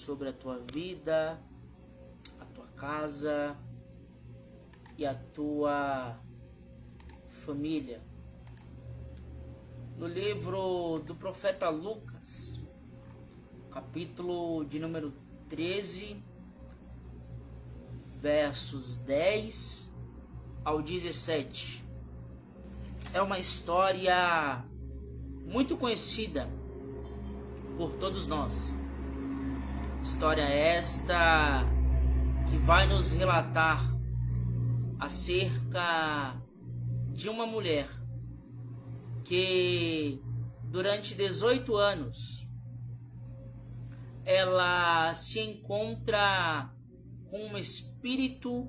sobre a tua vida, a tua casa e a tua família. No livro do profeta Lucas, capítulo de número 13, versos 10 ao 17. É uma história muito conhecida por todos nós. História esta que vai nos relatar acerca de uma mulher que durante 18 anos ela se encontra com um espírito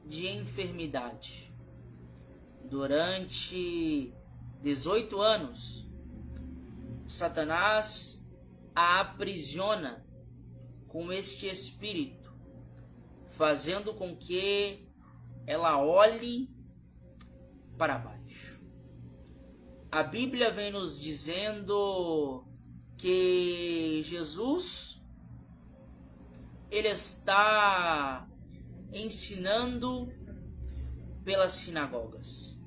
de enfermidade. Durante 18 anos, Satanás a aprisiona com este espírito, fazendo com que ela olhe para baixo. A Bíblia vem nos dizendo que Jesus, ele está ensinando pelas sinagogas.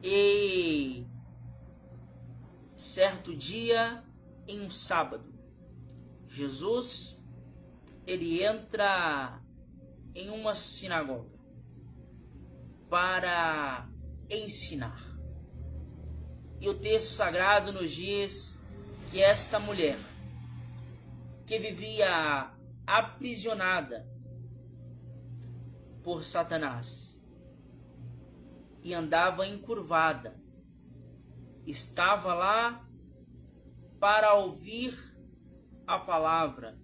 E certo dia, em um sábado, Jesus, ele entra em uma sinagoga para ensinar. E o texto sagrado nos diz que esta mulher, que vivia aprisionada por Satanás e andava encurvada, estava lá para ouvir a palavra,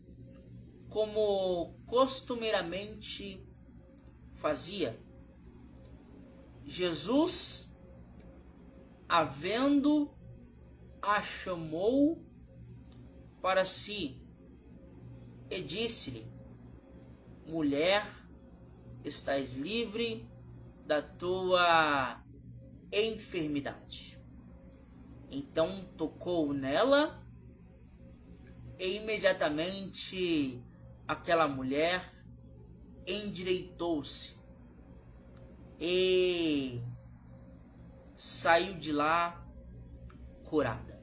como costumeiramente fazia. Jesus, havendo a chamou para si e disse-lhe: mulher, estás livre da tua enfermidade. Então tocou nela e imediatamente aquela mulher endireitou-se e saiu de lá curada.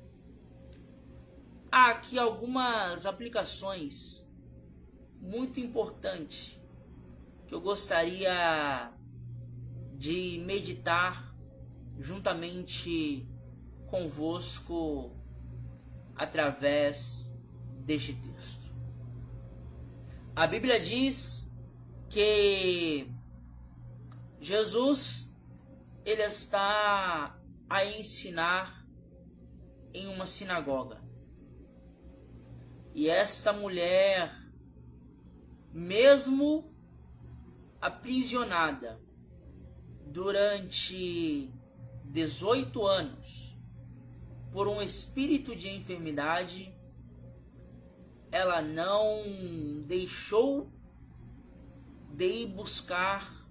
Há aqui algumas aplicações muito importantes que eu gostaria de meditar juntamente convosco através deste texto. A Bíblia diz que Jesus, ele está a ensinar em uma sinagoga. E esta mulher, mesmo aprisionada durante 18 anos por um espírito de enfermidade, ela não deixou de ir buscar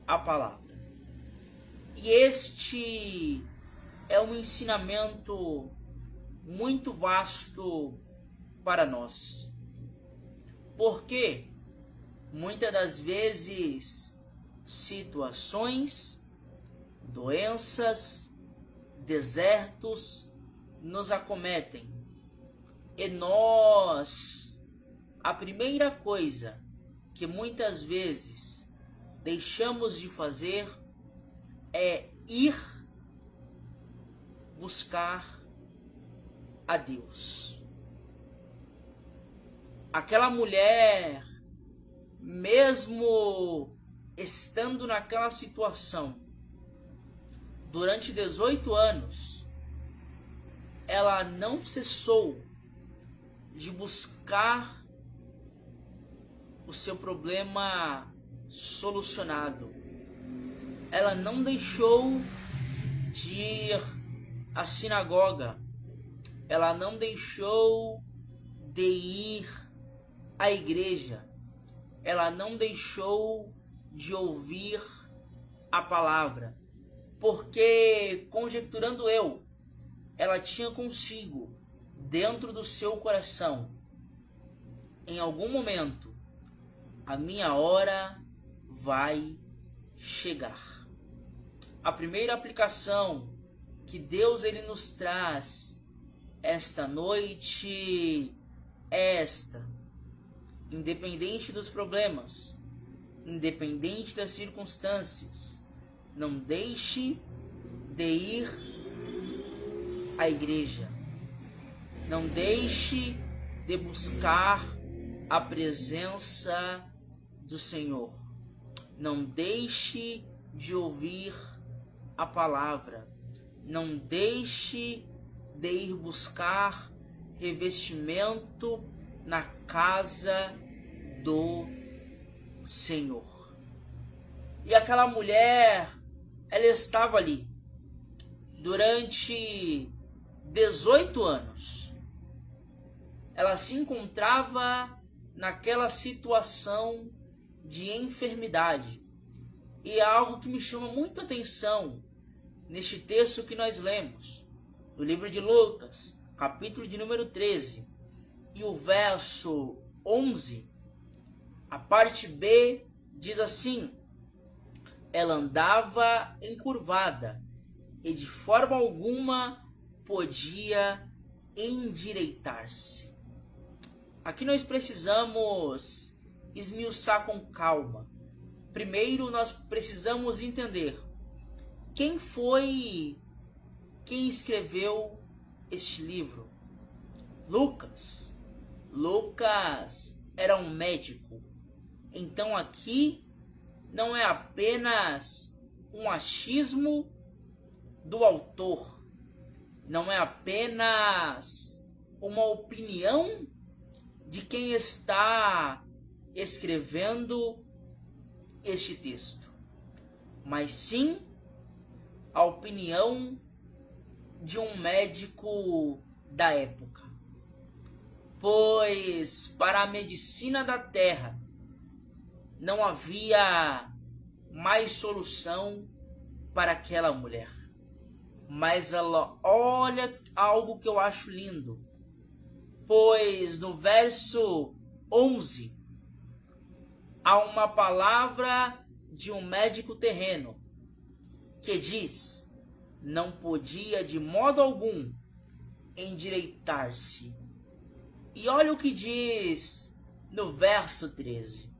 a palavra. E este é um ensinamento muito vasto para nós. Porque muitas das vezes situações, doenças, desertos nos acometem. E nós, a primeira coisa que muitas vezes deixamos de fazer é ir buscar a Deus. Aquela mulher, mesmo estando naquela situação, durante 18 anos, ela não cessou de buscar o seu problema solucionado. Ela não deixou de ir à sinagoga. Ela não deixou de ir à igreja. Ela não deixou de ouvir a palavra. Porque, conjecturando eu, ela tinha consigo, dentro do seu coração, em algum momento, a minha hora vai chegar. A primeira aplicação que Deus ele nos traz esta noite é esta: independente dos problemas, independente das circunstâncias, não deixe de ir à igreja, não deixe de buscar a presença do Senhor, não deixe de ouvir a palavra, não deixe de ir buscar revestimento na casa do Senhor. E aquela mulher, ela estava ali durante 18 anos. Ela se encontrava naquela situação de enfermidade. E é algo que me chama muita atenção neste texto que nós lemos, no livro de Lucas, capítulo de número 13, e o verso 11, a parte B diz assim: ela andava encurvada e de forma alguma podia endireitar-se. Aqui nós precisamos esmiuçar com calma. Primeiro nós precisamos entender quem foi quem escreveu este livro. Lucas. Lucas era um médico. Então aqui não é apenas um achismo do autor, não é apenas uma opinião de quem está escrevendo este texto, mas sim a opinião de um médico da época. Pois para a medicina da terra não havia mais solução para aquela mulher. Mas ela olha algo que eu acho lindo. Pois no verso 11 há uma palavra de um médico terreno que diz: não podia de modo algum endireitar-se. E olha o que diz no verso 13: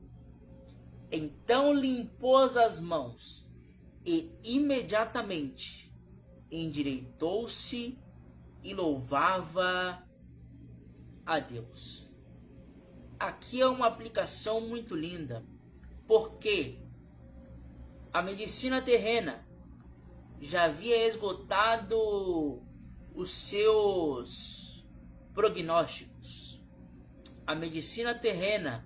então limpou as mãos e imediatamente endireitou-se e louvava a Deus. Aqui é uma aplicação muito linda, porque a medicina terrena já havia esgotado os seus prognósticos. A medicina terrena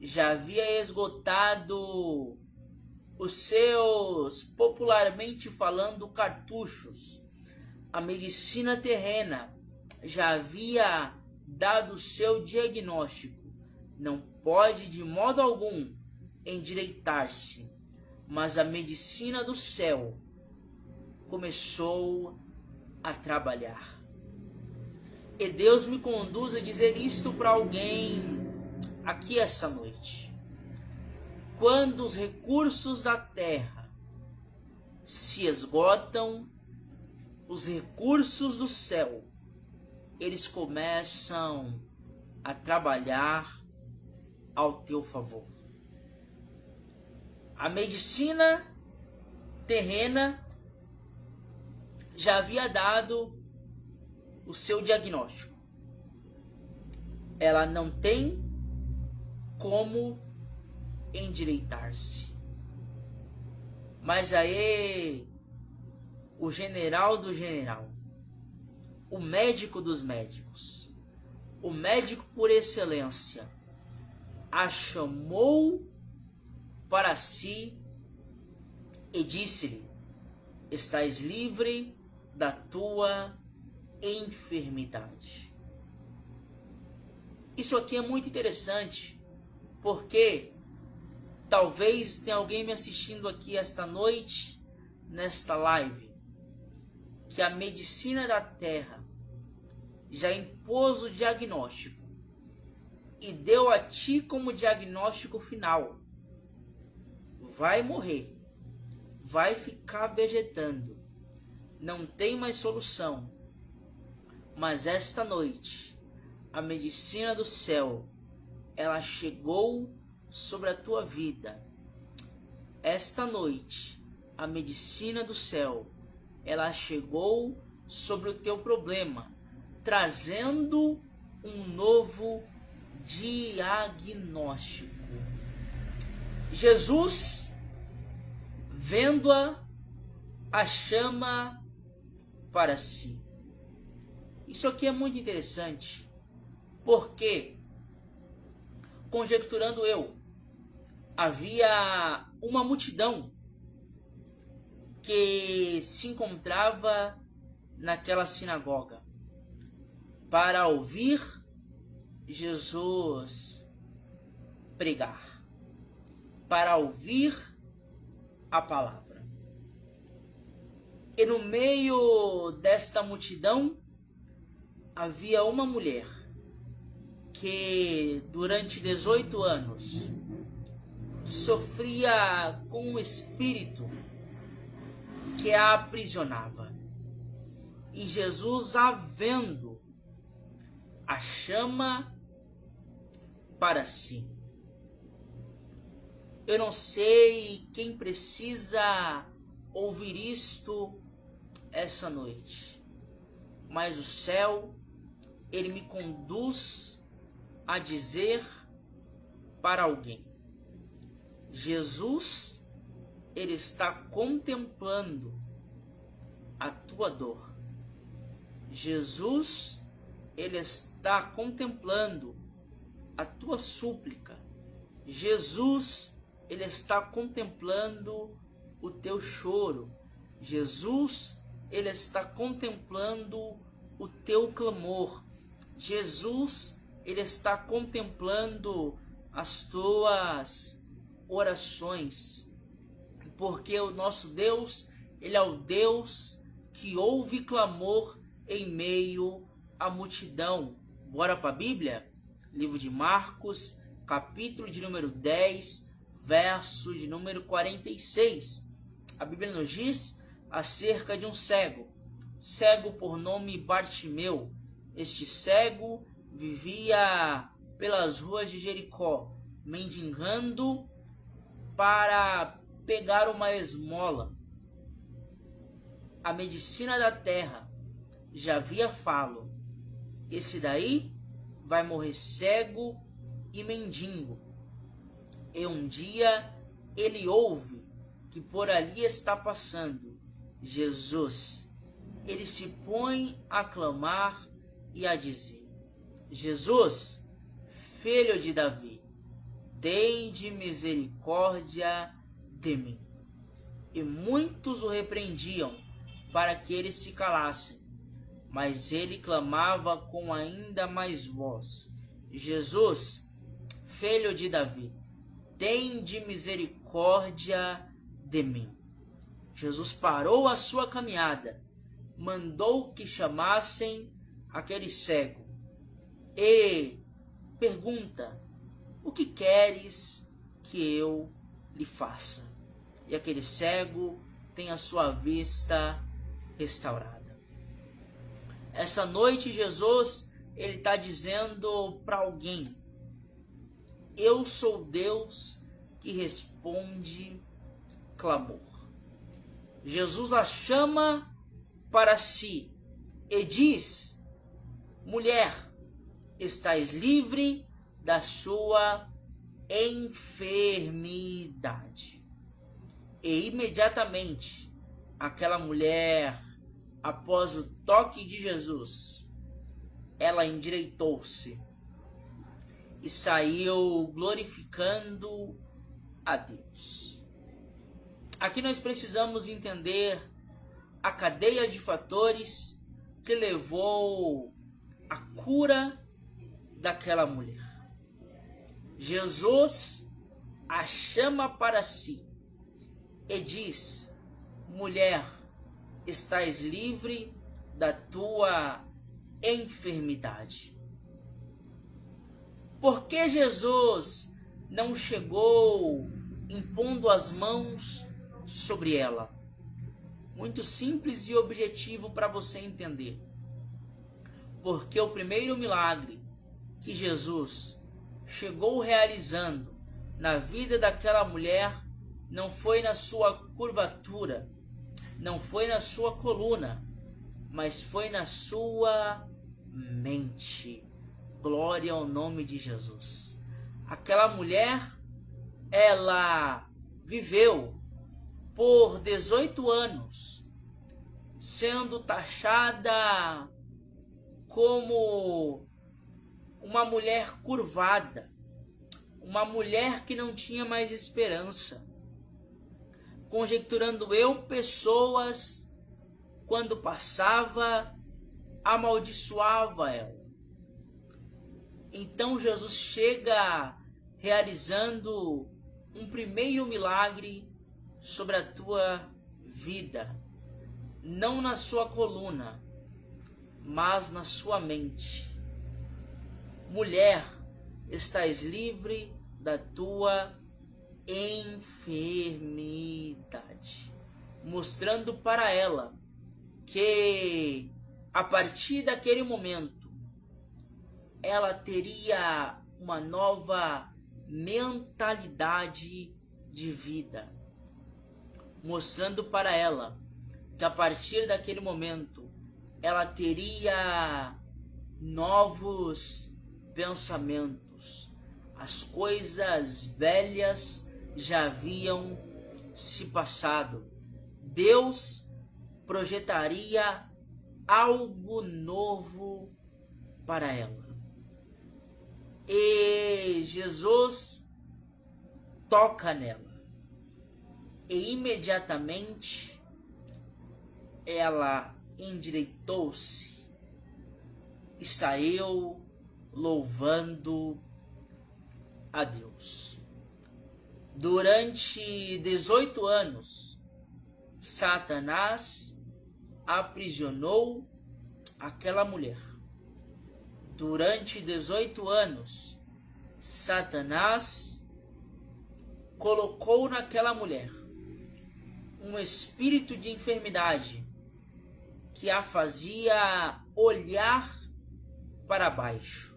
já havia esgotado os seus, popularmente falando, cartuchos. A medicina terrena já havia dado o seu diagnóstico. Não pode de modo algum endireitar-se. Mas a medicina do céu começou a trabalhar. E Deus me conduz a dizer isto para alguém aqui essa noite. Quando os recursos da terra se esgotam, os recursos do céu, eles começam a trabalhar ao teu favor. A medicina terrena já havia dado o seu diagnóstico. Ela não tem como endireitar-se. Mas aí o general do general, o médico dos médicos, o médico por excelência, a chamou para si e disse-lhe: estás livre da tua enfermidade. Isso aqui é muito interessante, porque talvez tenha alguém me assistindo aqui esta noite, nesta live, que a medicina da terra já impôs o diagnóstico e deu a ti como diagnóstico final: vai morrer, vai ficar vegetando, não tem mais solução. Mas esta noite, a medicina do céu, ela chegou sobre a tua vida. Esta noite, a medicina do céu, ela chegou sobre o teu problema, trazendo um novo diagnóstico. Jesus, vendo-a, a chama para si. Isso aqui é muito interessante, porque, conjecturando eu, havia uma multidão que se encontrava naquela sinagoga para ouvir Jesus pregar, para ouvir a palavra. E no meio desta multidão havia uma mulher que durante 18 anos sofria com um espírito que a aprisionava. E Jesus, a vendo, a chama para si. Eu não sei quem precisa ouvir isto essa noite, mas o céu, ele me conduz a dizer para alguém: Jesus, ele está contemplando a tua dor. Jesus, ele está contemplando a tua súplica. Jesus, ele está contemplando o teu choro. Jesus, ele está contemplando o teu clamor. Jesus, ele está contemplando as tuas orações. Porque o nosso Deus, ele é o Deus que ouve clamor em meio à multidão. Bora para a Bíblia? Livro de Marcos, capítulo de número 10, verso de número 46. A Bíblia nos diz acerca de um cego por nome Bartimeu. Este cego vivia pelas ruas de Jericó, mendigando para pegar uma esmola. A medicina da terra já havia falo: esse daí vai morrer cego e mendigo. E um dia ele ouve que por ali está passando Jesus. Ele se põe a clamar e a dizer: Jesus, filho de Davi, tende misericórdia de mim. E muitos o repreendiam para que ele se calasse, mas ele clamava com ainda mais voz: Jesus, filho de Davi, tende misericórdia de mim. Jesus parou a sua caminhada, mandou que chamassem aquele cego e pergunta: o que queres que eu lhe faça? E aquele cego tem a sua vista restaurada. Essa noite Jesus, ele está dizendo para alguém: eu sou Deus que responde clamor. Jesus a chama para si e diz: mulher, estás livre da sua enfermidade. E imediatamente aquela mulher, após o toque de Jesus, ela endireitou-se e saiu glorificando a Deus. Aqui nós precisamos entender a cadeia de fatores que levou à cura daquela mulher. Jesus a chama para si e diz: mulher, estás livre da tua enfermidade. Por que Jesus não chegou impondo as mãos sobre ela? Muito simples e objetivo para você entender. Porque o primeiro milagre que Jesus chegou realizando na vida daquela mulher não foi na sua curvatura, não foi na sua coluna, mas foi na sua mente. Glória ao nome de Jesus. Aquela mulher, ela viveu por 18 anos sendo taxada como uma mulher curvada, uma mulher que não tinha mais esperança. Conjecturando eu, pessoas, quando passava, amaldiçoava ela. Então Jesus chega realizando um primeiro milagre sobre a tua vida, não na sua coluna, mas na sua mente. Mulher, estás livre da tua enfermidade, mostrando para ela que a partir daquele momento ela teria uma nova mentalidade de vida, mostrando para ela que a partir daquele momento ela teria novos pensamentos. As coisas velhas já haviam se passado. Deus projetaria algo novo para ela. E Jesus toca nela. E imediatamente ela endireitou-se e saiu louvando a Deus. Durante 18 anos, Satanás aprisionou aquela mulher. Durante 18 anos, Satanás colocou naquela mulher um espírito de enfermidade que a fazia olhar para baixo.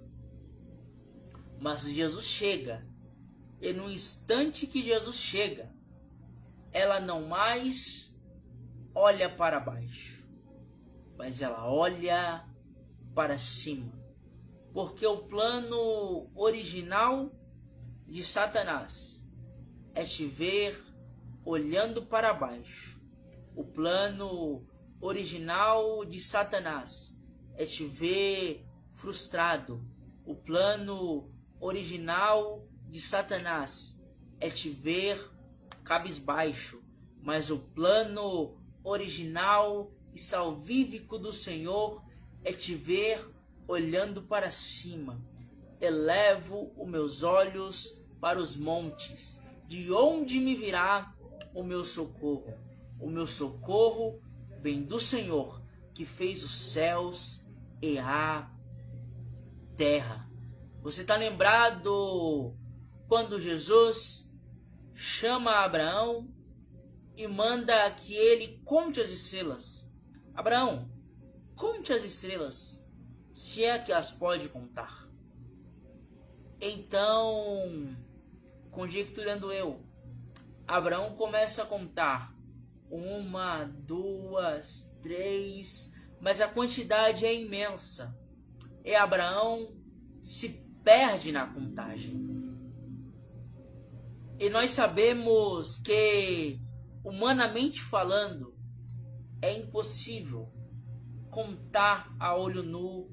Mas Jesus chega, e no instante que Jesus chega, ela não mais olha para baixo, mas ela olha para cima. Porque o plano original de Satanás é te ver olhando para baixo. O plano original de Satanás é te ver frustrado. O plano original de Satanás é te ver cabisbaixo. Mas o plano original e salvífico do Senhor é te ver olhando para cima. Elevo os meus olhos para os montes. De onde me virá o meu socorro? O meu socorro vem do Senhor, que fez os céus e a terra. Você está lembrado quando Jesus chama Abraão e manda que ele conte as estrelas? Abraão, conte as estrelas, se é que as pode contar. Então, conjecturando eu, Abraão começa a contar 1, 2, 3, mas a quantidade é imensa. E Abraão se perde na contagem. E nós sabemos que, humanamente falando, é impossível contar a olho nu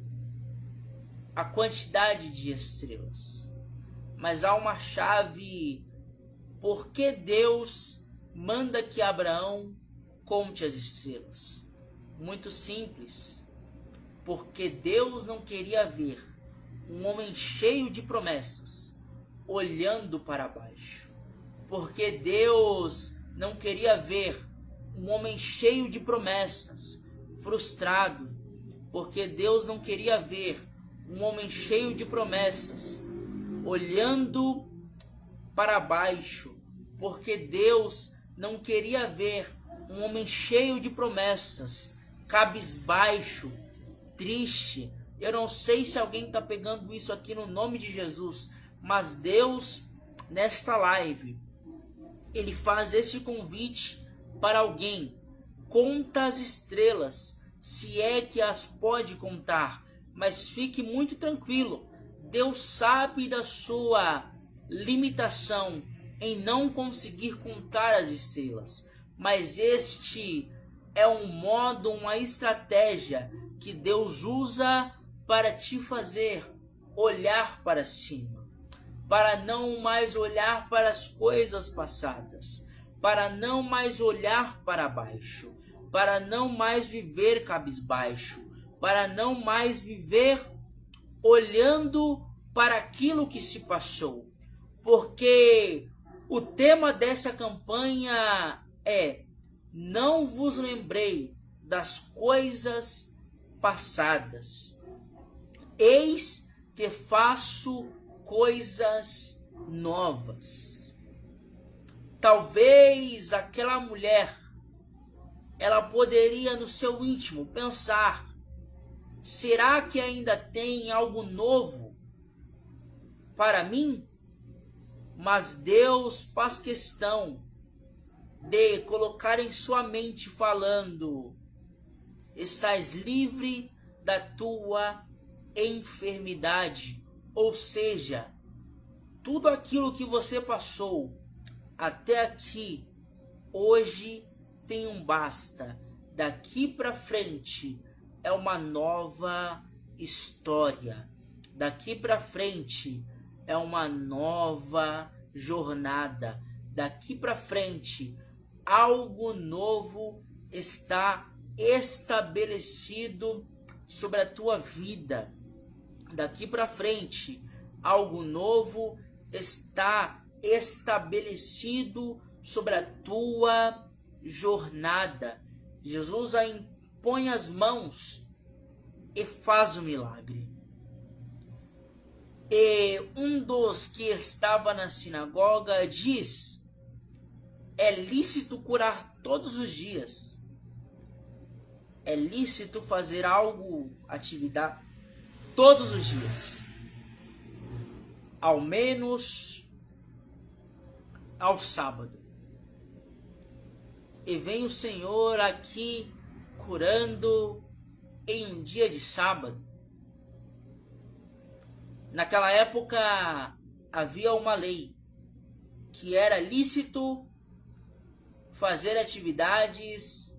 a quantidade de estrelas. Mas há uma chave. Por que Deus manda que Abraão conte as estrelas? Muito simples. Porque Deus não queria ver um homem cheio de promessas olhando para baixo. Porque Deus não queria ver um homem cheio de promessas frustrado. Porque Deus não queria ver um homem cheio de promessas olhando para baixo, porque Deus não queria ver um homem cheio de promessas, cabisbaixo, triste. Eu não sei se alguém está pegando isso aqui no nome de Jesus, mas Deus, nesta live, Ele faz esse convite para alguém. Conta as estrelas, se é que as pode contar, mas fique muito tranquilo. Deus sabe da sua limitação em não conseguir contar as estrelas, mas este é um modo, uma estratégia que Deus usa para te fazer olhar para cima, para não mais olhar para as coisas passadas, para não mais olhar para baixo, para não mais viver cabisbaixo, para não mais viver olhando para aquilo que se passou. Porque o tema dessa campanha é: não vos lembrei das coisas passadas, eis que faço coisas novas. Talvez aquela mulher, ela poderia no seu íntimo pensar: será que ainda tem algo novo para mim? Mas Deus faz questão de colocar em sua mente falando: estás livre da tua enfermidade. Ou seja, tudo aquilo que você passou até aqui, hoje tem um basta. Daqui para frente é uma nova história. Daqui para frente é uma nova jornada. Daqui para frente, algo novo está estabelecido sobre a tua vida. Daqui para frente, algo novo está estabelecido sobre a tua jornada. Jesus impõe as mãos e faz o milagre. E um dos que estava na sinagoga diz: é lícito curar todos os dias. É lícito fazer algo, atividade, todos os dias. Ao menos ao sábado. E vem o Senhor aqui curando em um dia de sábado. Naquela época havia uma lei que era lícito fazer atividades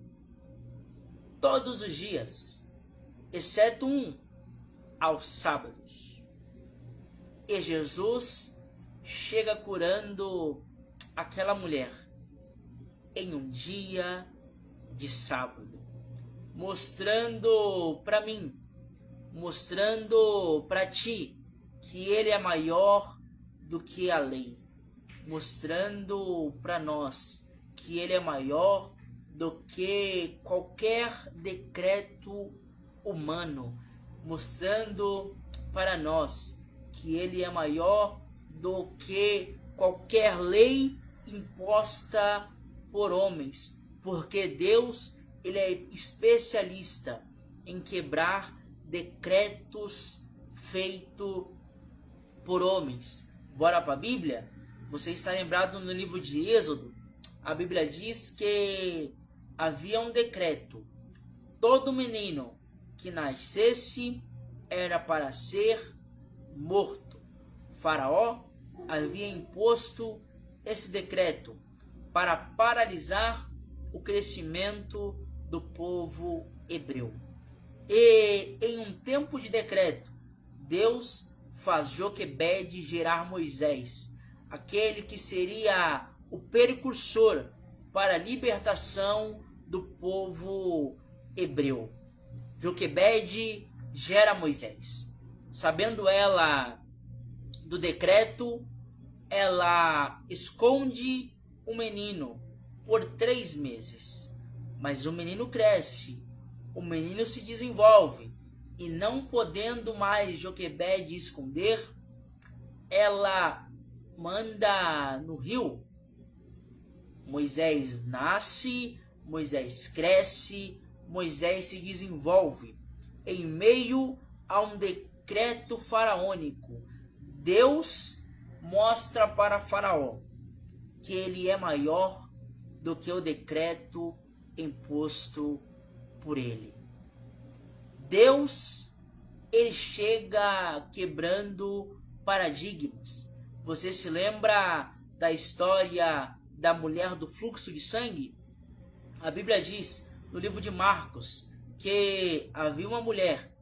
todos os dias, exceto aos sábados. E Jesus chega curando aquela mulher em um dia de sábado, mostrando para mim, mostrando para ti, que Ele é maior do que a lei, mostrando para nós que Ele é maior do que qualquer decreto humano, mostrando para nós que Ele é maior do que qualquer lei imposta por homens, porque Deus, Ele é especialista em quebrar decretos feitos por homens. Bora para a Bíblia? Você está lembrado no livro de Êxodo? A Bíblia diz que havia um decreto: todo menino que nascesse era para ser morto. Faraó havia imposto esse decreto para paralisar o crescimento do povo hebreu. E em um tempo de decreto, Deus faz Joquebede gerar Moisés, aquele que seria o precursor para a libertação do povo hebreu. Joquebede gera Moisés. Sabendo ela do decreto, ela esconde o menino por 3 meses. Mas o menino cresce, o menino se desenvolve, e não podendo mais Joquebede esconder, ela manda no rio. Moisés nasce, Moisés cresce, Moisés se desenvolve em meio a um decreto faraônico. Deus mostra para Faraó que ele é maior do que o decreto imposto por ele. Deus, ele chega quebrando paradigmas. Você se lembra da história da mulher do fluxo de sangue? A Bíblia diz no livro de Marcos que havia uma mulher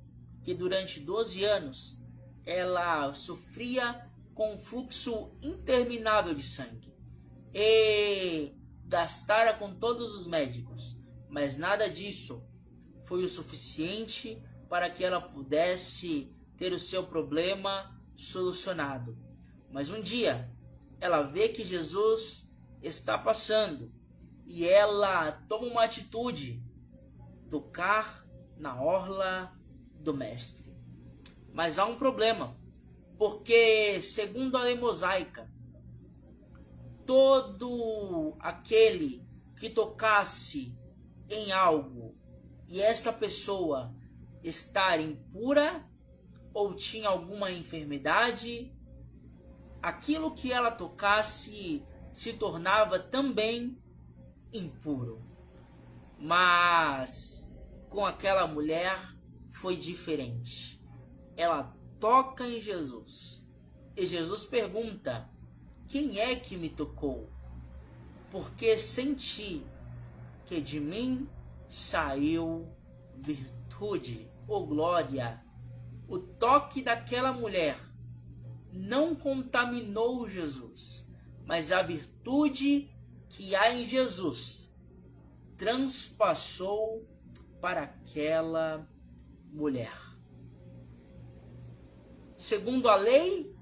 que durante 12 anos ela sofria com um fluxo interminável de sangue e gastara com todos os médicos, mas nada disso foi o suficiente para que ela pudesse ter o seu problema solucionado. Mas um dia ela vê que Jesus está passando e ela toma uma atitude: tocar na orla do mestre. Mas há um problema, porque segundo a lei mosaica, todo aquele que tocasse em algo e essa pessoa estar impura ou tinha alguma enfermidade, aquilo que ela tocasse se tornava também impuro. Mas com aquela mulher foi diferente. Ela toca em Jesus e Jesus pergunta: quem é que me tocou? Porque senti que de mim saiu virtude ou glória. O toque daquela mulher não contaminou Jesus, mas a virtude que há em Jesus transpassou para aquela mulher. Segundo a lei,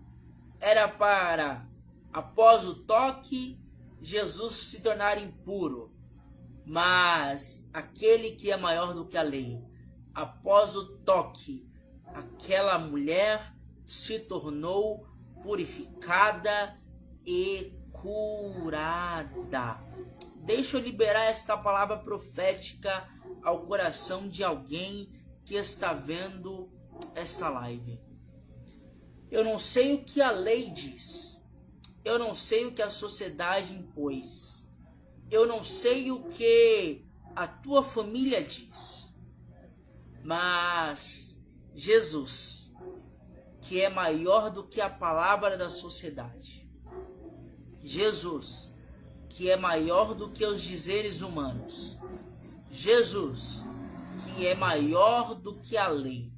era para, após o toque, Jesus se tornar impuro. Mas aquele que é maior do que a lei, após o toque, aquela mulher se tornou purificada e curada. Deixa eu liberar esta palavra profética ao coração de alguém que está vendo essa live. Eu não sei o que a lei diz. Eu não sei o que a sociedade impôs. Eu não sei o que a tua família diz. Mas Jesus, que é maior do que a palavra da sociedade. Jesus, que é maior do que os dizeres humanos. Jesus, que é maior do que a lei.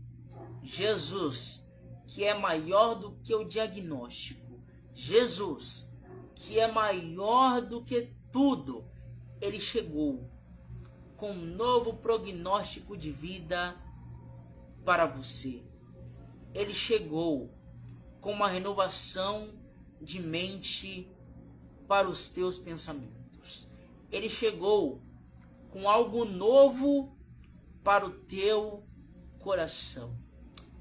Jesus, que é maior do que o diagnóstico. Jesus, que é maior do que tudo. Ele chegou com um novo prognóstico de vida para você. Ele chegou com uma renovação de mente para os teus pensamentos. Ele chegou com algo novo para o teu coração.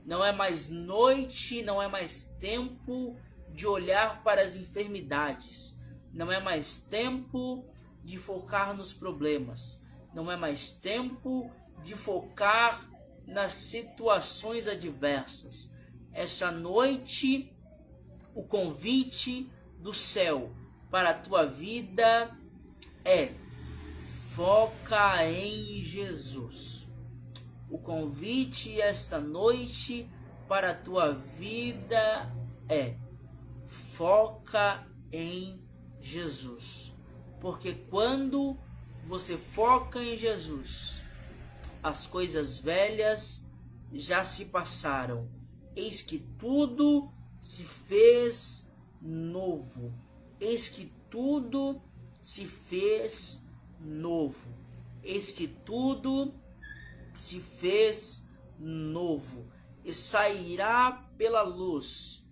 Não é mais noite, não é mais tempo de olhar para as enfermidades. Não é mais tempo de focar nos problemas. Não é mais tempo de focar nas situações adversas. Essa noite, o convite do céu para a tua vida é: foca em Jesus. O convite esta noite para a tua vida é: foca em Jesus. Porque quando você foca em Jesus, as coisas velhas já se passaram. Eis que tudo se fez novo. Eis que tudo se fez novo. Eis que tudo se fez novo. E sairá pela luz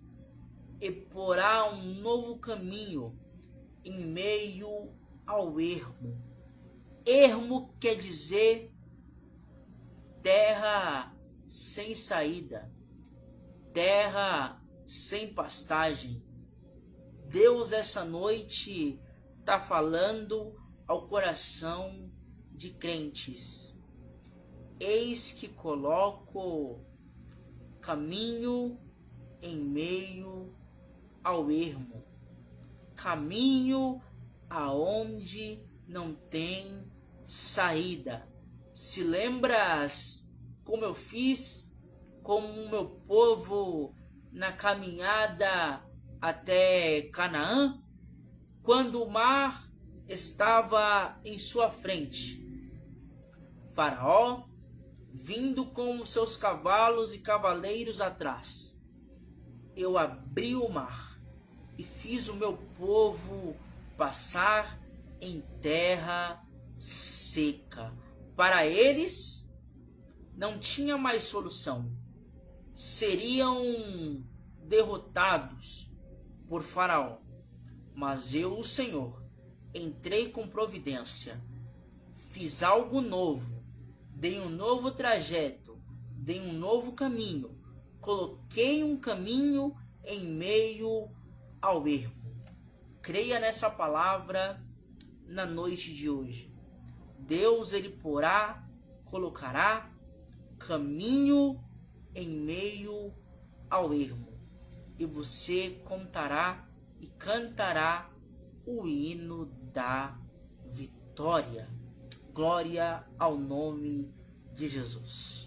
e porá um novo caminho em meio ao ermo. Ermo quer dizer terra sem saída, terra sem pastagem. Deus essa noite está falando ao coração de crentes. Eis que coloco caminho em meio ao ermo, caminho aonde não tem saída. Se lembras como eu fiz com o meu povo na caminhada até Canaã, quando o mar estava em sua frente, Faraó vindo com seus cavalos e cavaleiros atrás, eu abri o mar e fiz o meu povo passar em terra seca. Para eles não tinha mais solução. Seriam derrotados por Faraó. Mas eu, o Senhor, entrei com providência, fiz algo novo, dei um novo trajeto, dei um novo caminho, coloquei um caminho em meio ao ermo. Creia nessa palavra na noite de hoje. Deus, ele colocará caminho em meio ao ermo. E você contará e cantará o hino da vitória. Glória ao nome de Jesus.